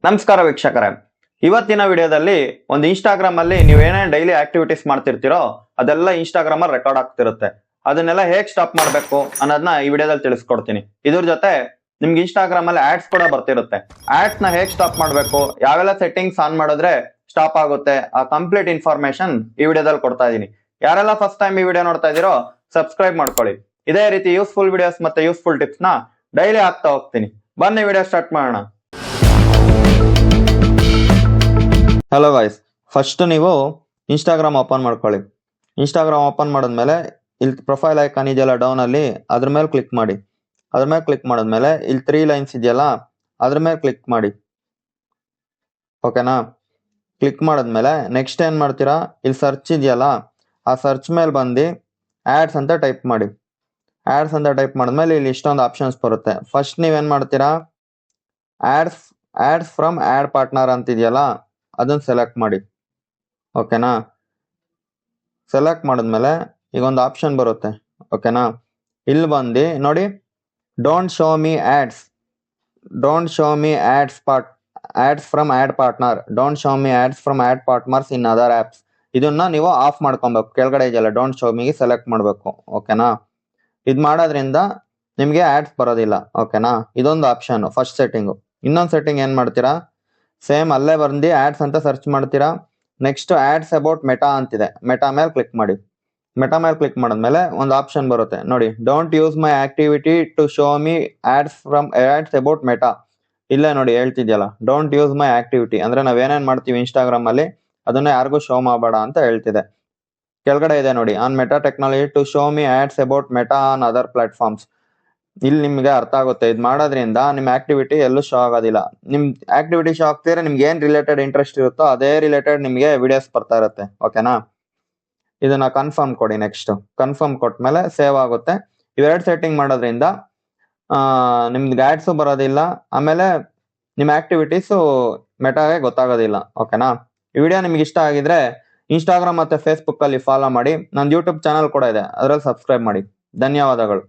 ನಮಸ್ಕಾರ ವೀಕ್ಷಕರೇ, ಇವತ್ತಿನ ವಿಡಿಯೋದಲ್ಲಿ ಒಂದು ಇನ್ಸ್ಟಾಗ್ರಾಮ್ ಅಲ್ಲಿ ನೀವು ಏನೇನು ಡೈಲಿ ಆಕ್ಟಿವಿಟೀಸ್ ಮಾಡ್ತಿರ್ತೀರೋ ಅದೆಲ್ಲ ಇನ್ಸ್ಟಾಗ್ರಾಮ್ ಅಲ್ಲಿ ರೆಕಾರ್ಡ್ ಆಗ್ತಿರುತ್ತೆ. ಅದನ್ನೆಲ್ಲ ಹೇಗೆ ಸ್ಟಾಪ್ ಮಾಡಬೇಕು ಅನ್ನೋದನ್ನ ಈ ವಿಡಿಯೋದಲ್ಲಿ ತಿಳಿಸ್ಕೊಡ್ತೀನಿ. ಇದ್ರ ಜೊತೆ ನಿಮ್ಗೆ ಇನ್ಸ್ಟಾಗ್ರಾಮ್ ಅಲ್ಲಿ ಆಡ್ಸ್ ಕೂಡ ಬರ್ತಿರುತ್ತೆ. ಆಡ್ಸ್ ನ ಹೇಗೆ ಸ್ಟಾಪ್ ಮಾಡಬೇಕು, ಯಾವೆಲ್ಲ ಸೆಟ್ಟಿಂಗ್ಸ್ ಆನ್ ಮಾಡಿದ್ರೆ ಸ್ಟಾಪ್ ಆಗುತ್ತೆ, ಆ ಕಂಪ್ಲೀಟ್ ಇನ್ಫಾರ್ಮೇಶನ್ ಈ ವಿಡಿಯೋದಲ್ಲಿ ಕೊಡ್ತಾ ಇದೀನಿ. ಯಾರೆಲ್ಲ ಫಸ್ಟ್ ಟೈಮ್ ಈ ವಿಡಿಯೋ ನೋಡ್ತಾ ಇದೀರೋ ಸಬ್ಸ್ಕ್ರೈಬ್ ಮಾಡ್ಕೊಳ್ಳಿ. ಇದೇ ರೀತಿ ಯೂಸ್ಫುಲ್ ವಿಡಿಯೋಸ್ ಮತ್ತೆ ಯೂಸ್ಫುಲ್ ಟಿಪ್ಸ್ ನ ಡೈಲಿ ಹಾಕ್ತಾ ಹೋಗ್ತೀನಿ. ಬನ್ನಿ ವಿಡಿಯೋ ಸ್ಟಾರ್ಟ್ ಮಾಡೋಣ. ಹಲೋ ಗಾಯ್ಸ್, ಫಸ್ಟ್ ನೀವು ಇನ್ಸ್ಟಾಗ್ರಾಮ್ ಓಪನ್ ಮಾಡ್ಕೊಳ್ಳಿ. ಇನ್ಸ್ಟಾಗ್ರಾಮ್ ಓಪನ್ ಮಾಡಿದ್ಮೇಲೆ ಇಲ್ಲಿ ಪ್ರೊಫೈಲ್ ಐಕಾನ್ ಇದೆಯಲ್ಲ ಡೌನ್ ಅಲ್ಲಿ, ಅದ್ರ ಮೇಲೆ ಕ್ಲಿಕ್ ಮಾಡಿ. ಅದ್ರ ಮೇಲೆ ಕ್ಲಿಕ್ ಮಾಡಿದ್ಮೇಲೆ ಇಲ್ಲಿ 3 ಲೈನ್ಸ್ ಇದೆಯಲ್ಲ ಅದ್ರ ಮೇಲೆ ಕ್ಲಿಕ್ ಮಾಡಿ. ಓಕೆನಾ? ಕ್ಲಿಕ್ ಮಾಡಿದ್ಮೇಲೆ ನೆಕ್ಸ್ಟ್ ಏನ್ ಮಾಡ್ತೀರಾ, ಇಲ್ಲಿ ಸರ್ಚ್ ಇದೆಯಲ್ಲ ಆ ಸರ್ಚ್ ಮೇಲೆ ಬಂದು ಆಡ್ಸ್ ಅಂತ ಟೈಪ್ ಮಾಡಿ. ಆಡ್ಸ್ ಅಂತ ಟೈಪ್ ಮಾಡಿದ್ಮೇಲೆ ಇಲ್ಲಿ ಇಷ್ಟೊಂದು ಆಪ್ಷನ್ಸ್ ಬರುತ್ತೆ. ಫಸ್ಟ್ ನೀವೇನ್ ಮಾಡ್ತೀರಾ, ಆಡ್ಸ್ ಫ್ರಮ್ ಆಡ್ ಪಾರ್ಟ್ನರ್ ಅಂತ ಇದೆಯಲ್ಲ ಅದನ್ನ ಸೆಲೆಕ್ಟ್ ಮಾಡಿ. ಓಕೆನಾ? ಸೆಲೆಕ್ಟ್ ಮಾಡಿದ್ಮೇಲೆ ಈಗ ಒಂದು ಆಪ್ಷನ್ ಬರುತ್ತೆ. ಓಕೆನಾ? ಇಲ್ಲಿ ಬಂದು ನೋಡಿ, don't show me ads from ad partner, don't show me ads from ad partners in other apps. ಇದನ್ನ ನೀವು ಆಫ್ ಮಾಡ್ಕೊಬೇಕು. ಕೆಳಗಡೆ ಇದೆಯಲ್ಲ ಡೋಂಟ್ ಶೋ ಮೀಗೆ ಸೆಲೆಕ್ಟ್ ಮಾಡಬೇಕು. ಓಕೆನಾ? ಇದು ಮಾಡೋದ್ರಿಂದ ನಿಮ್ಗೆ ಆಡ್ಸ್ ಬರೋದಿಲ್ಲ. ಓಕೆನಾ? ಇದೊಂದು ಆಪ್ಷನ್, ಫಸ್ಟ್ ಸೆಟ್ಟಿಂಗು. ಇನ್ನೊಂದು ಸೆಟ್ಟಿಂಗ್ ಏನ್ ಮಾಡ್ತೀರಾ, ಸೇಮ್ ಅಲ್ಲೇ ಬಂದು ಆಡ್ಸ್ ಅಂತ ಸರ್ಚ್ ಮಾಡ್ತೀರಾ. ನೆಕ್ಸ್ಟ್ ಆಡ್ಸ್ ಅಬೌಟ್ ಮೆಟಾ ಅಂತಿದೆ, ಮೆಟಾ ಮೇಲೆ ಕ್ಲಿಕ್ ಮಾಡಿ. ಮೆಟಾ ಮೇಲೆ ಕ್ಲಿಕ್ ಮಾಡಿದ್ಮೇಲೆ ಒಂದು ಆಪ್ಷನ್ ಬರುತ್ತೆ ನೋಡಿ, don't use my activity to show me ads about Meta. ಇಲ್ಲೇ ನೋಡಿ ಹೇಳ್ತಿದ್ಯಲ್ಲ, ಡೋಂಟ್ ಯೂಸ್ ಮೈ ಆಕ್ಟಿವಿಟಿ ಅಂದ್ರೆ ನಾವೇನೇನ್ ಮಾಡ್ತೀವಿ ಇನ್ಸ್ಟಾಗ್ರಾಮ್ ಅಲ್ಲಿ ಅದನ್ನ ಯಾರಿಗೂ ಶೋ ಮಾಡಬೇಡ ಅಂತ ಹೇಳ್ತಿದೆ. ಕೆಳಗಡೆ ಇದೆ ನೋಡಿ, on Meta technology to show me ads about Meta on other platforms. ಇಲ್ಲಿ ನಿಮ್ಗೆ ಅರ್ಥ ಆಗುತ್ತೆ, ಇದು ಮಾಡೋದ್ರಿಂದ ನಿಮ್ ಆಕ್ಟಿವಿಟಿ ಎಲ್ಲೂ ಶೋ ಆಗೋದಿಲ್ಲ. ನಿಮ್ ಆಕ್ಟಿವಿಟಿ ಶೋ ಆಗ್ತಿದ್ರೆ ನಿಮ್ಗೆ ಏನ್ ರಿಲೇಟೆಡ್ ಇಂಟ್ರೆಸ್ಟ್ ಇರುತ್ತೋ ಅದೇ ರಿಲೇಟೆಡ್ ನಿಮ್ಗೆ ವಿಡಿಯೋಸ್ ಬರ್ತಾ ಇರುತ್ತೆ. ಓಕೆನಾ? ಇದನ್ನ ಕನ್ಫರ್ಮ್ ಕೊಡಿ. ನೆಕ್ಸ್ಟ್ ಕನ್ಫರ್ಮ್ ಕೊಟ್ಮೇಲೆ ಸೇವ್ ಆಗುತ್ತೆ. ಇವೆರಡು ಸೆಟ್ಟಿಂಗ್ ಮಾಡೋದ್ರಿಂದ ನಿಮ್ಗೆ ಆಡ್ಸ್ ಬರೋದಿಲ್ಲ, ಆಮೇಲೆ ನಿಮ್ ಆಕ್ಟಿವಿಟೀಸು ಮೆಟಾಗೆ ಗೊತ್ತಾಗೋದಿಲ್ಲ. ಓಕೆನಾ? ಈ ವಿಡಿಯೋ ನಿಮ್ಗೆ ಇಷ್ಟ ಆಗಿದ್ರೆ ಇನ್ಸ್ಟಾಗ್ರಾಮ್ ಮತ್ತೆ ಫೇಸ್ಬುಕ್ ಅಲ್ಲಿ ಫಾಲೋ ಮಾಡಿ. ನನ್ನ ಯೂಟ್ಯೂಬ್ ಚಾನಲ್ ಕೂಡ ಇದೆ, ಅದರಲ್ಲಿ ಸಬ್ಸ್ಕ್ರೈಬ್ ಮಾಡಿ. ಧನ್ಯವಾದಗಳು.